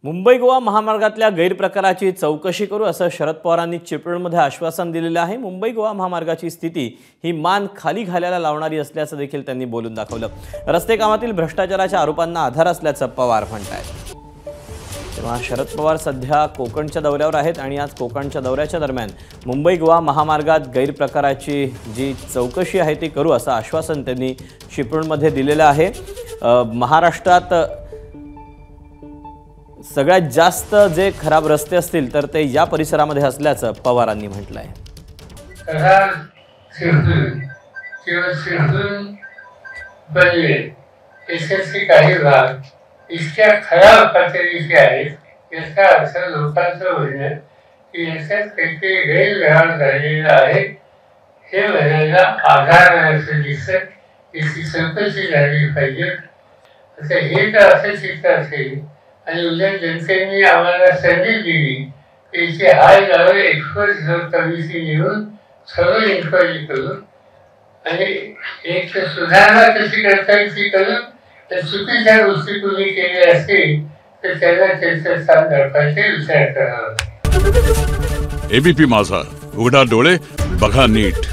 मुंबई गोवा महामार्गातल्या गैरप्रकाराची चौकशी करू असं शरद पवारांनी चिपळूणमध्ये आश्वासन दिलेलं आहे। मुंबई गोवा महामार्गाची स्थिती ही मान खाली घालायला लावणारी असल्याचं देखील त्यांनी बोलून दाखवलं। रस्ते कामातील भ्रष्टाचाराच्या आरोपांना आधार असल्याचं पवार म्हणतात। तेव्हा शरद पवार सध्या कोकणच्या दौऱ्यावर आहेत आणि आज कोकणच्या दौऱ्याच्या दरम्यान मुंबई गोवा महामार्गात गैरप्रकाराची जी चौकशी आहे ती करू असं आश्वासन त्यांनी चिपळूणमध्ये दिलेलं आहे। महाराष्ट्रात सगळ्यात जास्त जे खराब रस्ते असतील तर ते या परिसरामध्ये असल्याचं पवारांनी म्हटलं आहे। काही भाग इतक्या खराब पातळीचे आहेत याचा अर्थ लोकांचं म्हणणं की याच्यात काहीतरी गैरव्यवहार झालेला आहे हे म्हणायला आधार आहे असं दिसतं। याची चौकशी झाली पाहिजे। आता हे तर असं चित्र असेल आणि उद्या जनतेने आम्हाला संधी दिली की याची हाय जावं एक्सपर्ट कमिटी नेऊन सर्व इन्क्वायरी करून आणि एक सुधारणा कशी करता येईल ती करून तर चुकीच्या गोष्टी तुम्ही केल्या असतील तर त्याला त्यांचं स्थान दडपायचा विचार करावा। एबीपी माझा, उघडा डोळे बघा नीट।